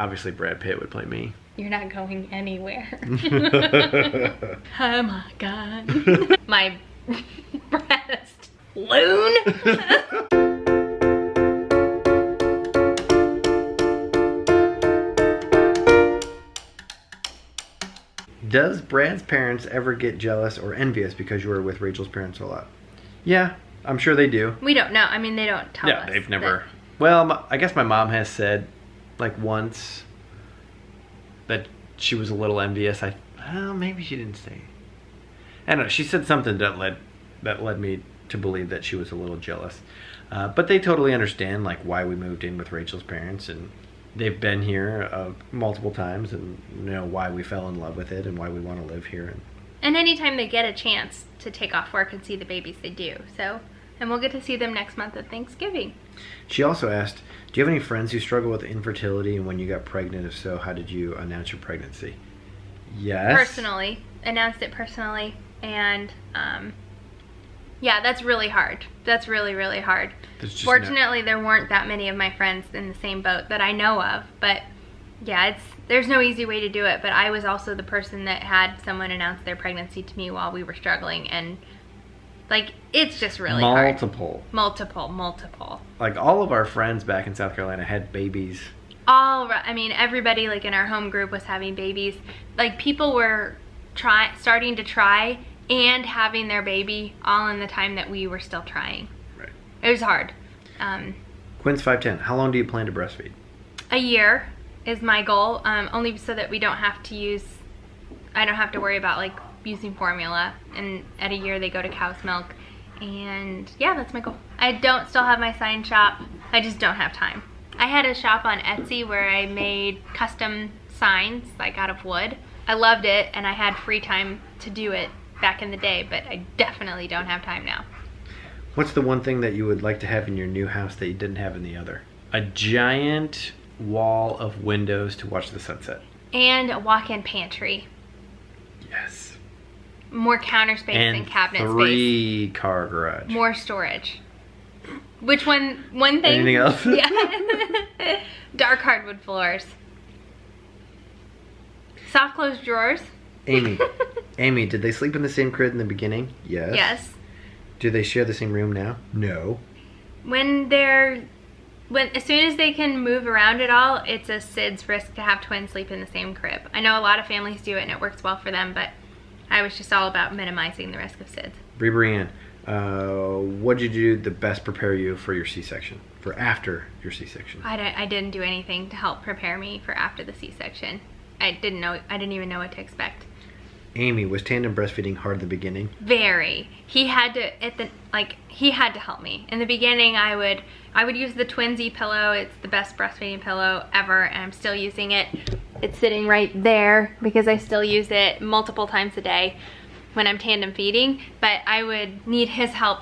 obviously Brad Pitt would play me. You're not going anywhere. Oh my God. My breast. Loon. Does Brad's parents ever get jealous or envious because you were with Rachel's parents a lot? Yeah, I'm sure they do. We don't know. I mean, they don't tell us. Yeah, they've never. Well, I guess my mom has said, like, once that she was a little envious. Well, maybe she didn't say. I don't know. She said something that led me to believe that she was a little jealous. But they totally understand, like, why we moved in with Rachel's parents, and they've been here multiple times, and know why we fell in love with it and why we want to live here. And anytime they get a chance to take off work and see the babies, they do. So, and we'll get to see them next month at Thanksgiving. She also asked, do you have any friends who struggle with infertility, and when you got pregnant, if so, how did you announce your pregnancy? Yes. Personally. Announced it personally. And, yeah, that's really hard. That's really, really hard. Fortunately, there weren't that many of my friends in the same boat that I know of. But, yeah, there's no easy way to do it. But I was also the person that had someone announce their pregnancy to me while we were struggling. And, like, it's just really hard. Multiple. Like, all of our friends back in South Carolina had babies. I mean, everybody, like, in our home group was having babies. Like, people were starting to try and having their baby all in the time that we were still trying. Right. It was hard. Quinn's 5'10". How long do you plan to breastfeed? A year is my goal, only so that I don't have to worry about, like, using formula. And at a year they go to cow's milk. And yeah, that's my goal. I don't still have my sign shop. I just don't have time. I had a shop on Etsy where I made custom signs, like, out of wood. I loved it, and I had free time to do it back in the day, but I definitely don't have time now. What's the one thing that you would like to have in your new house that you didn't have in the other? A giant wall of windows to watch the sunset. And a walk-in pantry. Yes. More counter space and cabinet space. 3-car garage. More storage. Which one thing? Anything else? Yeah. Dark hardwood floors. Soft closed drawers. Amy, did they sleep in the same crib in the beginning? Yes. Yes. Do they share the same room now? No. As soon as they can move around at all, it's a SIDS risk to have twins sleep in the same crib. I know a lot of families do it and it works well for them, but I was just all about minimizing the risk of SIDS. Brianne, what did you do to best prepare you for your C-section? For after your C-section? I didn't do anything to help prepare me for after the C-section. I didn't even know what to expect. Amy, was tandem breastfeeding hard in the beginning? Very. He had to help me. In the beginning, I would use the Twinsy pillow. It's the best breastfeeding pillow ever, and I'm still using it. It's sitting right there because I still use it multiple times a day when I'm tandem feeding, but I would need his help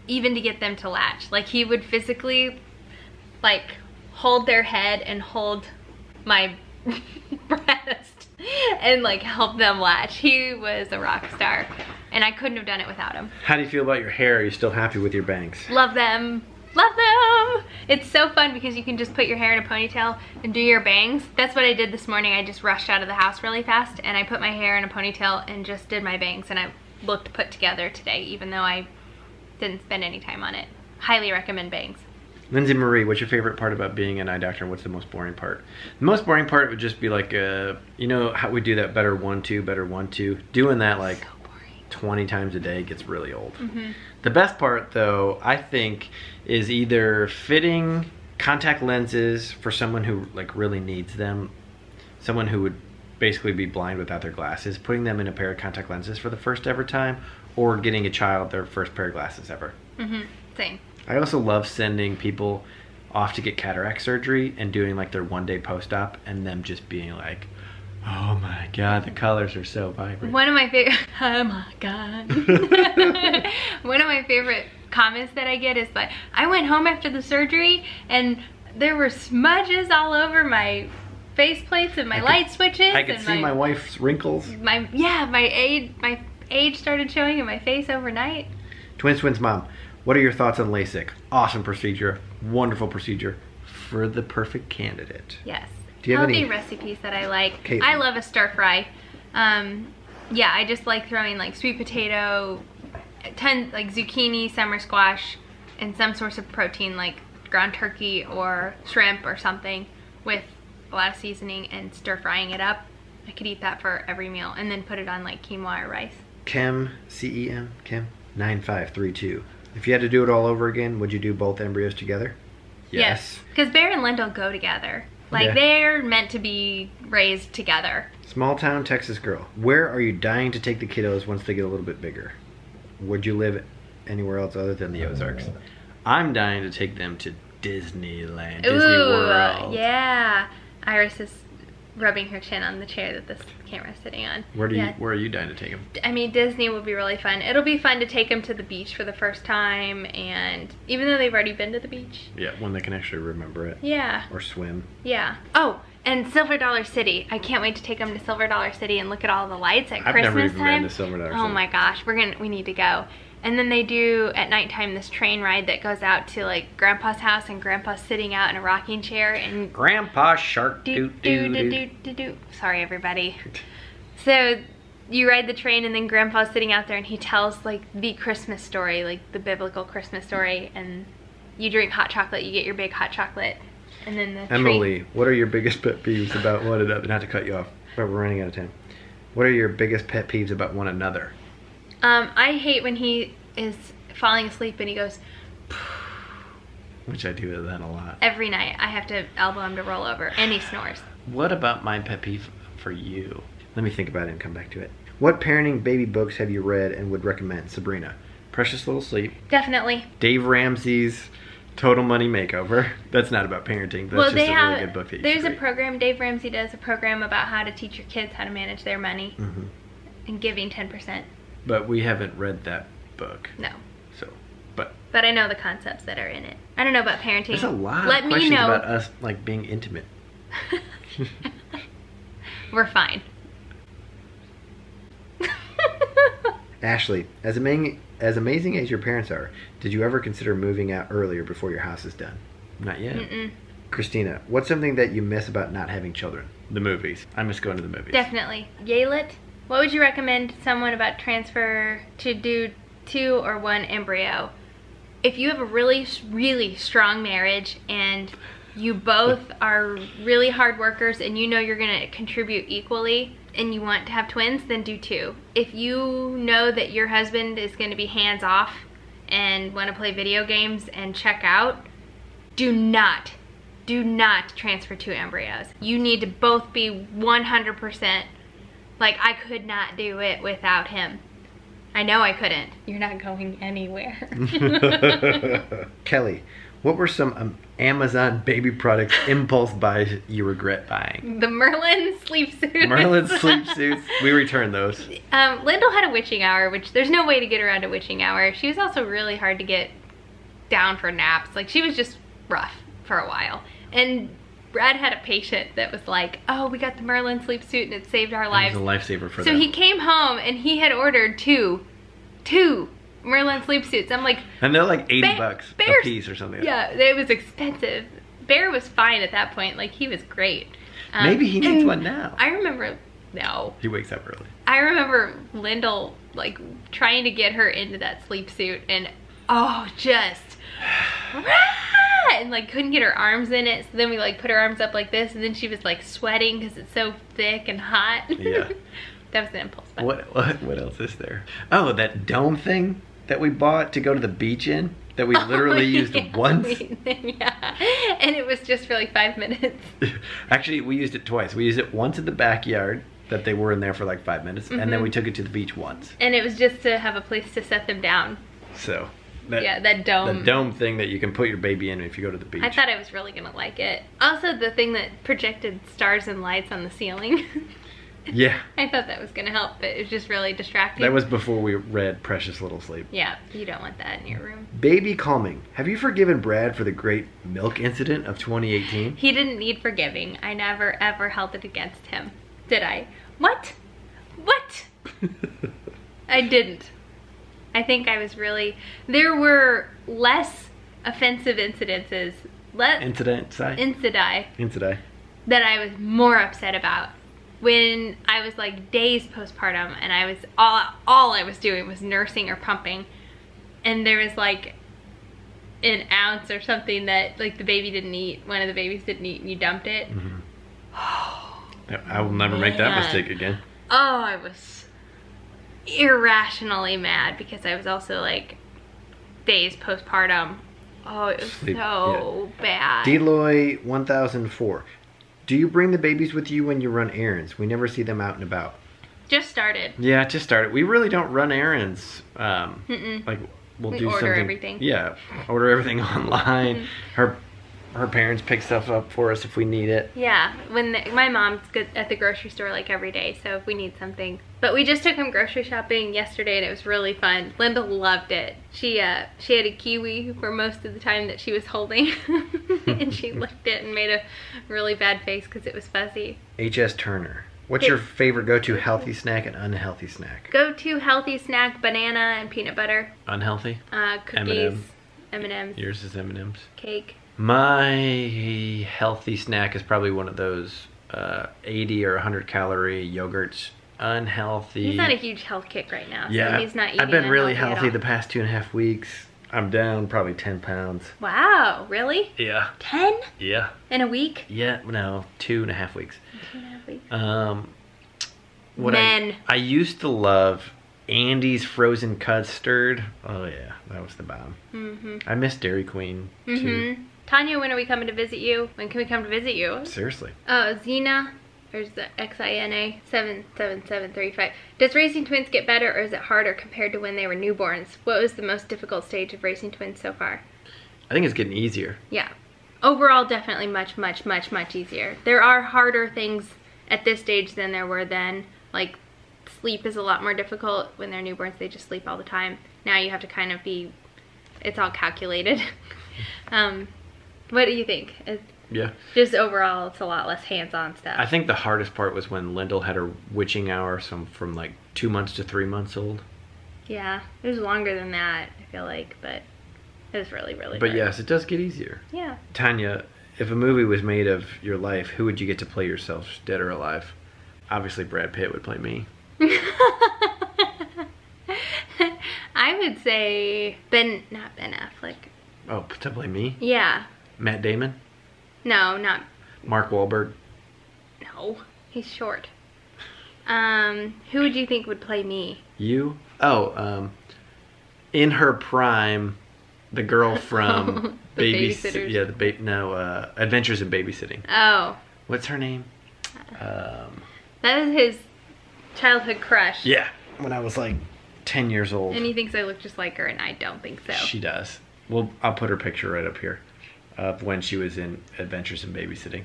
even to get them to latch. Like, he would physically, like, hold their head and hold my breast and, like, help them latch. He was a rock star, and I couldn't have done it without him. How do you feel about your hair? Are you still happy with your bangs? Love them. Love them! It's so fun because you can just put your hair in a ponytail and do your bangs. That's what I did this morning. I just rushed out of the house really fast and I put my hair in a ponytail and just did my bangs, and I looked put together today even though I didn't spend any time on it. Highly recommend bangs. Lindsay Marie, what's your favorite part about being an eye doctor, and what's the most boring part? The most boring part would just be like, you know how we do that better 1-2, better 1-2? Doing that like so 20 times a day gets really old. Mm-hmm. The best part, though, I think, is either fitting contact lenses for someone who, like, really needs them, someone who would basically be blind without their glasses, putting them in a pair of contact lenses for the first ever time, or getting a child their first pair of glasses ever. Mm-hmm. Same. I also love sending people off to get cataract surgery and doing, like, their one-day post-op and them just being like, oh my God, the colors are so vibrant. One of my favorite, oh my God. One of my favorite comments that I get is like, I went home after the surgery and there were smudges all over my face plates and my light switches. I could see my wife's wrinkles. My age started showing in my face overnight. Twins mom, what are your thoughts on LASIK? Awesome procedure, wonderful procedure for the perfect candidate. Yes. Do you have healthy any recipes that I like? Caitlin. I love a stir fry. Yeah, I just like throwing like sweet potato, like zucchini, summer squash, and some source of protein like ground turkey or shrimp or something with a lot of seasoning and stir frying it up. I could eat that for every meal and then put it on like quinoa or rice. Kim, C-E-M, Kim, 9532. If you had to do it all over again, would you do both embryos together? Yes. Because Bear and Lindell go together. Like, Yeah. they're meant to be raised together. Small town Texas girl. Where are you dying to take the kiddos once they get a little bit bigger? Would you live anywhere else other than the Ozarks? I'm dying to take them to Disneyland, Disney World. Yeah. Iris is rubbing her chin on the chair that this camera's sitting on. Where are you dying to take them? I mean, Disney would be really fun. It'll be fun to take them to the beach for the first time, and even though they've already been to the beach. Yeah, when they can actually remember it. Yeah. Or swim. Yeah. Oh, and Silver Dollar City. I can't wait to take them to Silver Dollar City and look at all the lights at I've Christmas never even time. been to Silver Dollar Oh City. my gosh, we need to go. And then they do at nighttime this train ride that goes out to like Grandpa's house, and Grandpa's sitting out in a rocking chair and Grandpa Shark doo doo doo. do. Sorry, everybody. So you ride the train, and then Grandpa's sitting out there, and he tells like the Christmas story, like the biblical Christmas story, and you drink hot chocolate. You get your big hot chocolate, and then the Emily, what are your biggest pet peeves about one another? Not to cut you off, but we're running out of time. What are your biggest pet peeves about one another? I hate when he is falling asleep and he goes, Which I do that a lot. every night. I have to elbow him to roll over, and he snores. What about my pet peeve for you? Let me think about it and come back to it. What parenting baby books have you read and would recommend? Sabrina. Precious Little Sleep. Definitely. Dave Ramsey's Total Money Makeover. That's not about parenting. That's just a really good book that you there's should a read. program, Dave Ramsey does a program about how to teach your kids how to manage their money Mhm. and giving 10%. But we haven't read that book. No. So, but But I know the concepts that are in it. I don't know about parenting. there's a lot Let of me questions know. about us like being intimate. We're fine. Ashley, as amazing as your parents are, did you ever consider moving out earlier before your house is done? Not yet. Mm-mm. Christina, what's something that you miss about not having children? The movies. I miss going to the movies. Definitely. Yaylit, what would you recommend someone about transfer to do 2 or 1 embryo? If you have a really, really strong marriage and you both are really hard workers and you know you're going to contribute equally and you want to have twins, then do 2. If you know that your husband is going to be hands off and want to play video games and check out, do not transfer 2 embryos. You need to both be 100%. Like, I could not do it without him. I know I couldn't. You're not going anywhere. Kelly, what were some Amazon baby products impulse buys you regret buying? The Merlin sleep suits. Merlin sleep suits. We returned those. Lindell had a witching hour, which there's no way to get around a witching hour. She was also really hard to get down for naps. Like, she was just rough for a while. And Brad had a patient that was like, oh, we got the Merlin sleep suit and it saved our lives. It was a lifesaver for So them. he came home and he had ordered two Merlin sleep suits. I'm like, And they're like $80 a piece or something. Yeah, it was expensive. Bear was fine at that point. Like, he was great. Maybe he needs one now. I remember, no. He wakes up early. I remember Lindell, like, trying to get her into that sleep suit and, oh, just, and like couldn't get her arms in it. So then we like put her arms up like this, and then she was like sweating because it's so thick and hot. Yeah. That was an impulse buy. What else is there? Oh, that dome thing that we bought to go to the beach in that we literally used once. Yeah, and it was just for like 5 minutes. Actually, we used it twice. We used it once in the backyard that they were in there for like 5 minutes, and then we took it to the beach once. And it was just to have a place to set them down. So. That dome. The dome thing that you can put your baby in if you go to the beach. I thought I was really gonna like it. Also, the thing that projected stars and lights on the ceiling. Yeah. I thought that was gonna help, but it was just really distracting. That was before we read Precious Little Sleep. Yeah, you don't want that in your room. Baby calming. Have you forgiven Brad for the great milk incident of 2018? He didn't need forgiving. I never ever held it against him. Did I? What? I didn't. I think I was really... There were less offensive incidences. Incident. that I was more upset about. When I was like days postpartum and I was all I was doing was nursing or pumping, and there was like an ounce or something that like the baby didn't eat, one of the babies didn't eat, and you dumped it. I will never make that mistake again. Oh, I was irrationally mad because I was also like days postpartum. Oh, it was so bad. Deloy 1004. Do you bring the babies with you when you run errands? We never see them out and about. Just started. Yeah, just started. We really don't run errands. Like we do order something. Everything. Yeah, order everything online. Her parents pick stuff up for us if we need it. Yeah, my mom's good at the grocery store like every day, so if we need something. But we just took him grocery shopping yesterday and it was really fun. Linda loved it. She had a kiwi for most of the time that she was holding and she licked it and made a really bad face because it was fuzzy. H.S. Turner. What's your favorite go-to healthy snack and unhealthy snack? Go-to healthy snack, banana and peanut butter. Unhealthy? Cookies. M&M's. Yours is M&M's. Cake. My healthy snack is probably one of those 80 or 100 calorie yogurts. Unhealthy. He's not a huge health kick right now. Yeah, so he's not eating. I've been really healthy the past 2.5 weeks. I'm down probably 10 pounds. Wow, really? Yeah. 10? Yeah. In a week? Yeah, no, 2.5 weeks. 2.5 weeks. I used to love Andy's frozen custard. Oh yeah, that was the bomb. I miss Dairy Queen too. Tanya, when are we coming to visit you? When can we come to visit you? Seriously. Xena, there's the XINA 77735. Does raising twins get better or is it harder compared to when they were newborns? What was the most difficult stage of raising twins so far? I think it's getting easier. Yeah. Overall, definitely much easier. There are harder things at this stage than there were then. Like, sleep is a lot more difficult. When they're newborns, they just sleep all the time. Now you have to kind of it's all calculated. What do you think? Yeah. Just overall, it's a lot less hands-on stuff. I think the hardest part was when Lyndall had her witching hour, from like 2 months to 3 months old. Yeah, it was longer than that, I feel like, but it was really hard. But yes, it does get easier. Yeah. Tanya, if a movie was made of your life, who would you get to play yourself, dead or alive? Obviously, Brad Pitt would play me. I would say not Ben Affleck. Oh, to play me? Yeah. Matt Damon? No, not. Mark Wahlberg? No, he's short. Who would you think would play me? You? Oh, in her prime, the girl from the Babysitters. Yeah, Adventures in Babysitting. Oh. What's her name? That was his childhood crush. Yeah, when I was like 10 years old. And he thinks I look just like her, and I don't think so. She does. Well, I'll put her picture right up here of when she was in Adventures in Babysitting.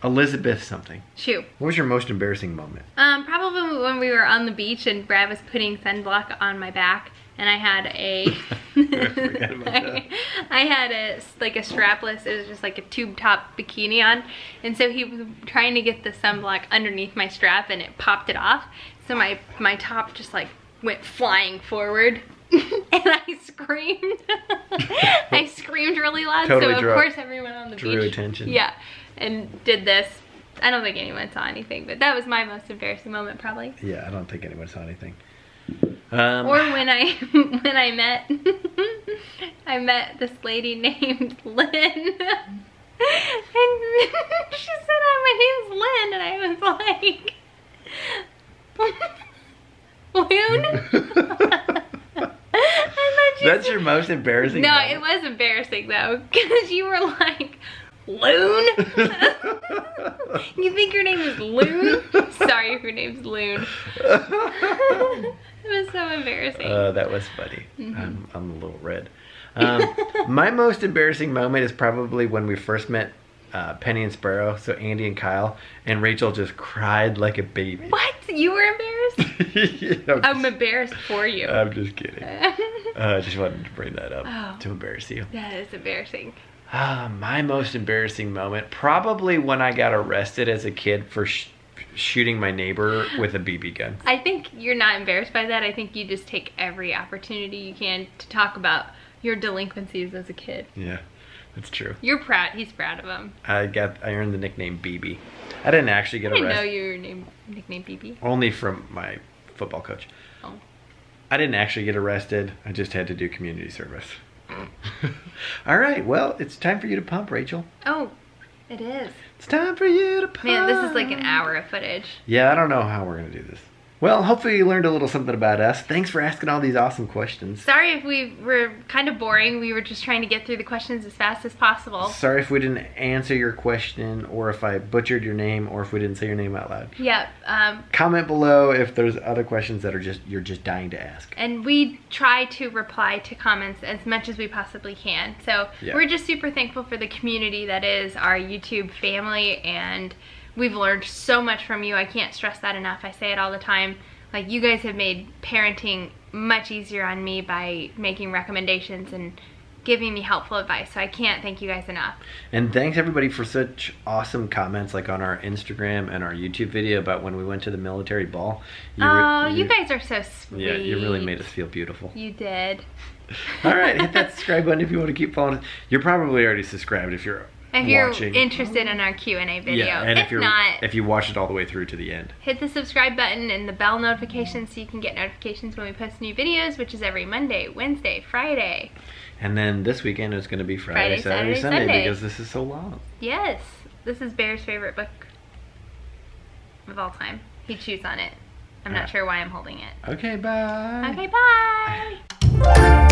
Elizabeth something. Shoot. What was your most embarrassing moment? Probably when we were on the beach and Brad was putting sunblock on my back, and I had a I had a strapless, it was just like a tube top bikini on, and so he was trying to get the sunblock underneath my strap and it popped it off, so my top just like went flying forward. And I screamed. I screamed really loud, so of course everyone on the beach drew attention. Yeah, and did this. I don't think anyone saw anything, but that was my most embarrassing moment, probably. Yeah, I don't think anyone saw anything. Or when I met this lady named Lynn, and she said, "My name's Lynn," and I was like, "Loon." That's your most embarrassing No, moment? it was embarrassing though, because you were like, "Loon?" You think your name is Loon? Sorry if your name's Loon. It was so embarrassing. That was funny. I'm a little red. My most embarrassing moment is probably when we first met Penny and Sparrow, so Andy and Kyle, and Rachel just cried like a baby. What? You were embarrassed? Yeah, I'm embarrassed for you. I'm just kidding. I just wanted to bring that up to embarrass you. That is embarrassing. My most embarrassing moment, probably when I got arrested as a kid for shooting my neighbor with a BB gun. I think you're not embarrassed by that. I think you just take every opportunity you can to talk about your delinquencies as a kid. Yeah. It's true. You're proud. He's proud of him. I earned the nickname BB. I didn't actually get arrested. I didn't know you were nicknamed BB. Only from my football coach. Oh. I didn't actually get arrested. I just had to do community service. All right. Well, it's time for you to pump, Rachel. Oh, it is. It's time for you to pump. Man, this is like an hour of footage. Yeah, I don't know how we're going to do this. Well, hopefully you learned a little something about us. Thanks for asking all these awesome questions. Sorry if we were kind of boring. We were just trying to get through the questions as fast as possible. Sorry if we didn't answer your question, or if I butchered your name, or if we didn't say your name out loud. Yep. Comment below if there's other questions that you're just dying to ask. And we try to reply to comments as much as we possibly can. So we're just super thankful for the community that is our YouTube family, and we've learned so much from you. I can't stress that enough. I say it all the time. Like, you guys have made parenting much easier on me by making recommendations and giving me helpful advice. So I can't thank you guys enough. And thanks everybody for such awesome comments, like on our Instagram and our YouTube video about when we went to the military ball. You guys are so sweet. Yeah, you really made us feel beautiful. You did. All right, hit that subscribe button if you want to keep following us. You're probably already subscribed if you're watching. Interested in our Q&A video. Yeah, and if you watch it all the way through to the end. Hit the subscribe button and the bell notification so you can get notifications when we post new videos, which is every Monday, Wednesday, Friday. And then this weekend is going to be Friday, Saturday, Sunday because this is so long. Yes. This is Bear's favorite book of all time. He chews on it. I'm not sure why I'm holding it. Okay, bye. Okay, bye.